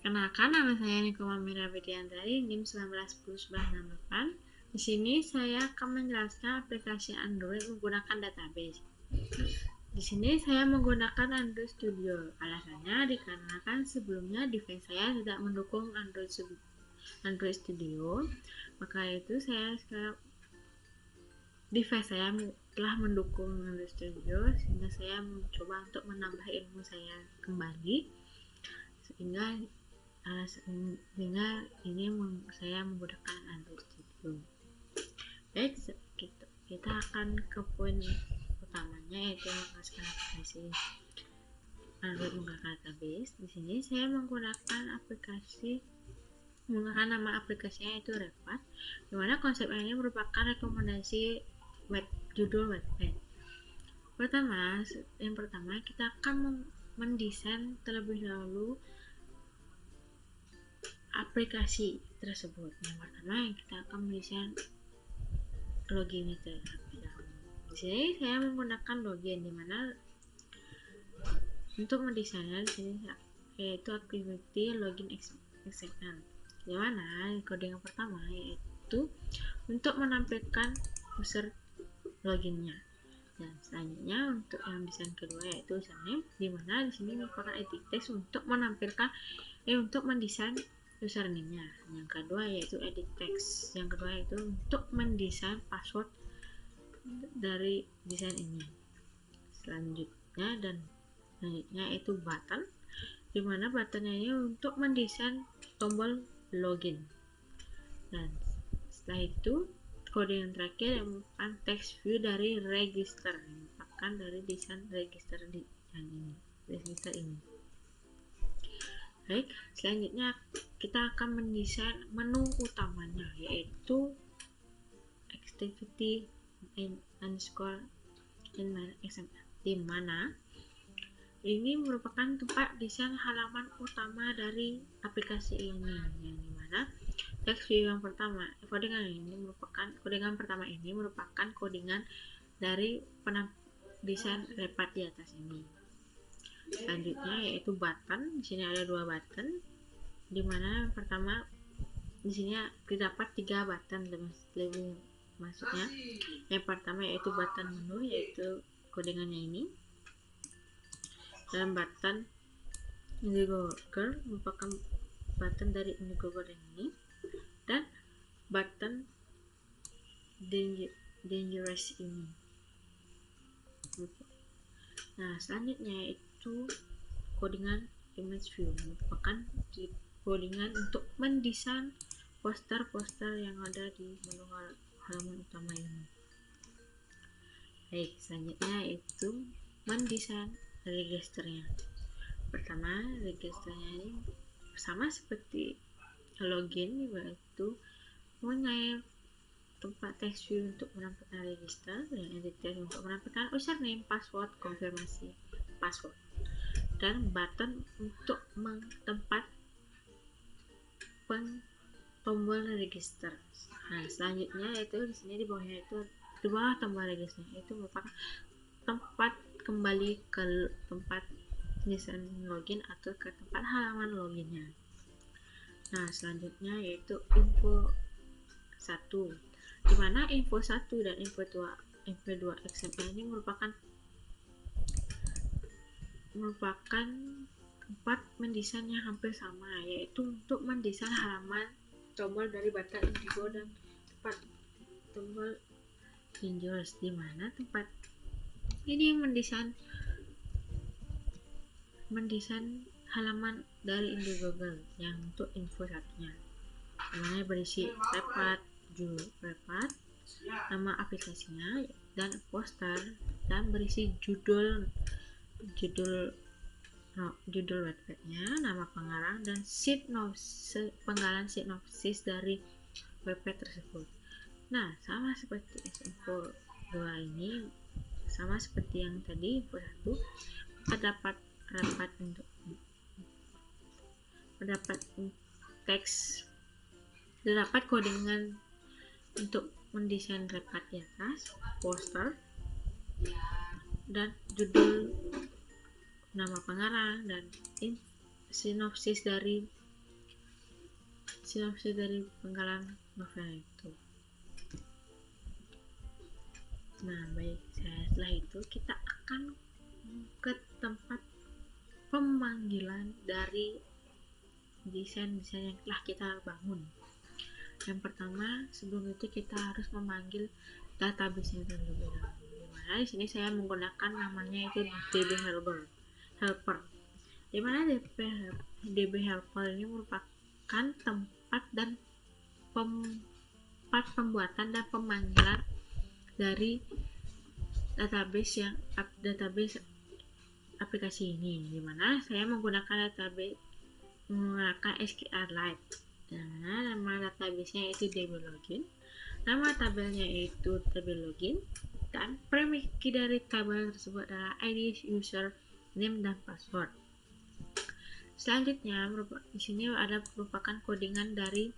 Perkenalkan, nama saya Nikoma Mirabidiantari, NIM 19101168. Di sini saya akan menjelaskan aplikasi Android menggunakan database. Di sini saya menggunakan Android Studio. Alasannya dikarenakan sebelumnya device saya tidak mendukung Android Studio. Maka itu device saya telah mendukung Android Studio, sehingga saya mencoba untuk menambah ilmu saya kembali, sehingga ini saya menggunakan Android Studio. Baik, kita akan ke poin utamanya, yaitu mengasah aplikasi Android menggunakan database. Di sini saya menggunakan nama aplikasinya itu Repad, dimana konsepnya ini merupakan rekomendasi judul webpage. Yang pertama kita akan mendesain terlebih dahulu aplikasi tersebut. Yang pertama kita akan mendesain login terlebih dahulu. Di sini saya menggunakan login, dimana untuk mendesainnya di sini yaitu activity login XML. Dimana kode yang pertama yaitu untuk menampilkan user loginnya, dan selanjutnya untuk yang desain kedua yaitu username, dimana di sini merupakan edit text untuk menampilkan untuk mendesain username-nya. Yang kedua yaitu edit text. Yang kedua itu untuk mendesain password dari desain ini. Selanjutnya itu button, dimana buttonnya ini untuk mendesain tombol login. Dan setelah itu kode yang terakhir yang merupakan text view dari register, yang merupakan dari desain register ini. Baik, selanjutnya kita akan mendesain menu utamanya, yaitu activity underscore XML, di mana ini merupakan tempat desain halaman utama dari aplikasi ini, yang dimana text view yang pertama, codingan pertama ini merupakan codingan dari desain Repad di atas ini. Selanjutnya yaitu button. Di sini ada 2 button, dimana pertama di sini terdapat 3 button lebih maksudnya. Yang pertama yaitu button menu, yaitu codingannya ini, dan button Indiegogo merupakan button dari Indiegogo ini, dan button dangerous ini. Nah, selanjutnya itu codingan image view, merupakan codingan untuk mendesain poster-poster yang ada di menu halaman utama ini. Baik, selanjutnya itu mendesain registernya. Pertama, registernya ini sama seperti login, yaitu mempunyai tempat text view untuk menampilkan register, dan edit text untuk menampilkan username, password, konfirmasi password, dan button untuk tempat tombol register. Nah, selanjutnya itu di sini di bawahnya itu di bawah tombol register itu merupakan tempat kembali ke tempat desain login atau ke tempat halaman loginnya. Nah, selanjutnya yaitu info 1, dimana info 1 dan info 2 XML ini merupakan tempat mendesain yang hampir sama, yaitu untuk mendesain halaman tombol dari button Indigo dan tempat tombol dangerous, dimana tempat ini mendesain halaman dari Indiegogo yang untuk info satunya, dimana berisi Repad, judul Repad, nama aplikasinya, dan poster, dan berisi judul webpage-nya, nama pengarang, dan penggalan sinopsis dari webpage tersebut. Nah, sama seperti info 2 ini, sama seperti yang tadi info 1, terdapat teks, terdapat codingan untuk mendesain Repad di atas, poster, dan judul, nama pengarang, dan sinopsis dari sinopsis dari penggalan novel itu. Nah, baik, setelah itu kita akan ke tempat pemanggilan dari desain-desain yang telah kita bangun. Yang pertama, sebelum itu kita harus memanggil database-nya terlebih dahulu. Dimana di sini saya menggunakan namanya itu DB Helper. Dimana DB Helper ini merupakan tempat pembuatan dan pemanggilan dari database aplikasi ini, dimana saya menggunakan SQLite. Nah, nama database-nya itu DB-Login, nama tabelnya itu DB-Login, dan premi key dari tabel tersebut adalah ID, user, name, dan password. Selanjutnya, di sini ada merupakan codingan dari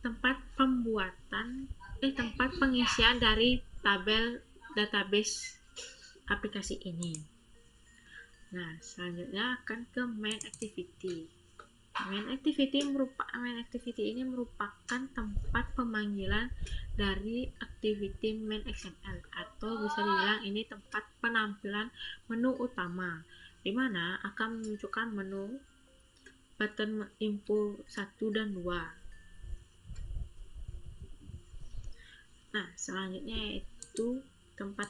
tempat pengisian dari tabel database aplikasi ini. Nah, selanjutnya akan ke main activity. Main activity ini merupakan tempat pemanggilan dari activity main XML, atau bisa dibilang ini tempat penampilan menu utama, di mana akan menunjukkan menu button info 1 dan 2. Nah, selanjutnya itu tempat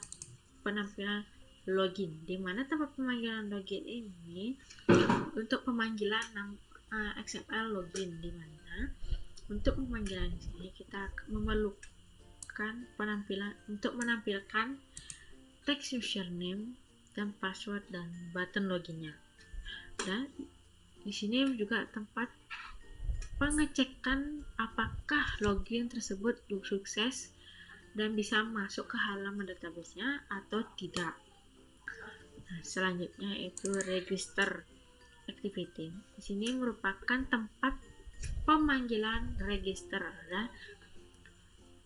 penampilan login, di mana tempat pemanggilan login ini untuk pemanggilan XML login, di mana untuk pemanggilan di sini kita memerlukan untuk menampilkan teks username dan password dan button loginnya. Dan di sini juga tempat pengecekan apakah login tersebut sukses dan bisa masuk ke halaman database-nya atau tidak. Nah, selanjutnya itu register activity. Di sini merupakan tempat pemanggilan register. Dan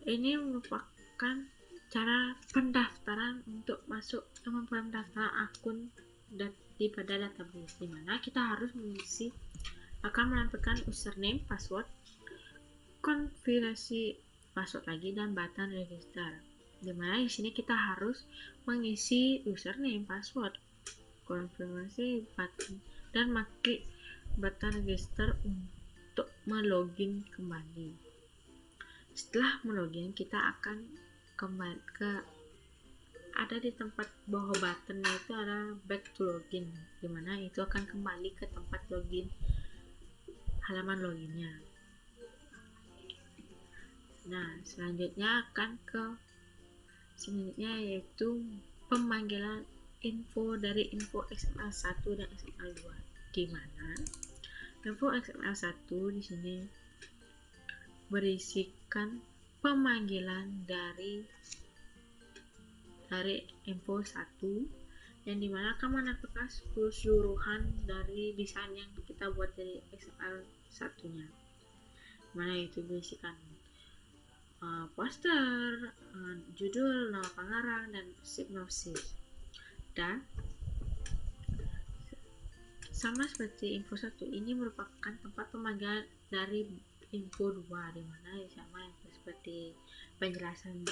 ini merupakan cara pendaftaran untuk masuk pendaftaran akun pada database, di mana kita harus akan menampilkan username, password, konfirmasi password lagi, dan button register. Dimana di sini kita harus mengisi username, password, konfirmasi, button, dan mengklik button register untuk melogin kembali. Setelah melogin, kita akan kembali ada di tempat bawah buttonnya itu ada back to login, dimana itu akan kembali ke tempat login, halaman loginnya. Nah, selanjutnya yaitu pemanggilan info dari info XML1 dan XML2, di mana info XML1 di sini berisikan pemanggilan dari info 1, yang dimana akan menampilkan keseluruhan dari desain yang kita buat dari XML1 nya, mana itu berisikan poster, judul, nama pengarang, dan sinopsis. Dan sama seperti info 1, ini merupakan tempat pemanggilan dari info 2, dimana sama seperti penjelasan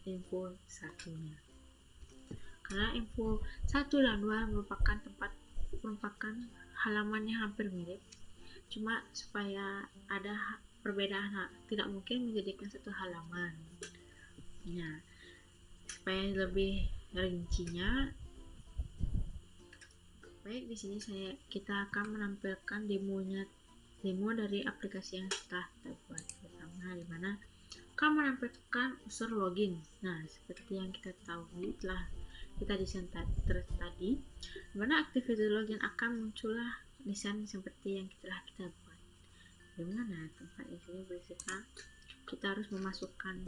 info 1 nya. Karena info 1 dan 2 merupakan halamannya hampir mirip, cuma supaya ada perbedaan, tidak mungkin menjadikan satu halaman. Nah, supaya lebih rincinya, baik, di sini kita akan menampilkan demo dari aplikasi yang telah kita buat pertama, di mana akan menampilkan user login. Nah, seperti yang kita tahu telah kita desain tadi, di mana activity login akan muncullah desain seperti yang telah kita buat. Dimana tempat di sini berisikan kita harus memasukkan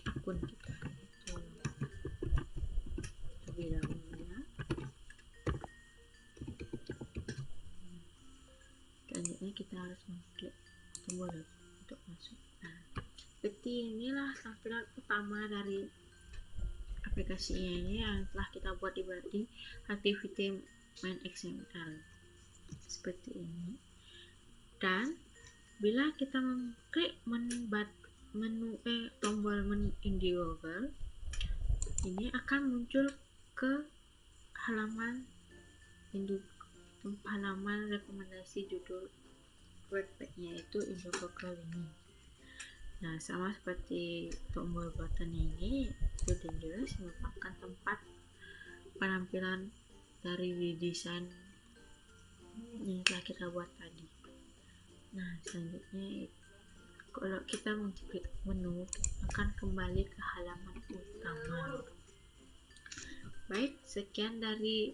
akun kita itu terlebih dahulu ya. Selanjutnya kita harus mengklik tombol untuk masuk. Nah, seperti inilah tampilan utama dari aplikasinya ini yang telah kita buat di activity main XML seperti ini. Dan Bila kita mengklik tombol menu di Google, ini akan muncul ke halaman rekomendasi judul webpage-nya, yaitu Indo Google ini. Nah, sama seperti tombol button ini, View Dangerous merupakan tempat penampilan dari desain yang telah kita buat tadi. Nah, selanjutnya kalau kita mengklik menu akan kembali ke halaman utama. Baik, sekian dari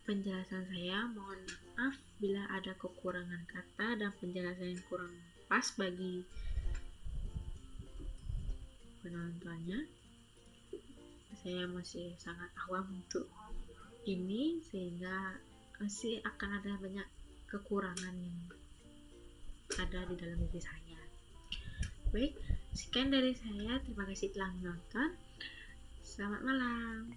penjelasan saya. Mohon maaf bila ada kekurangan kata dan penjelasan yang kurang pas bagi penontonnya. Saya masih sangat awam untuk ini, sehingga masih akan ada banyak kekurangan yang ada di dalam diri saya. Baik, sekian dari saya. Terima kasih telah menonton. Selamat malam.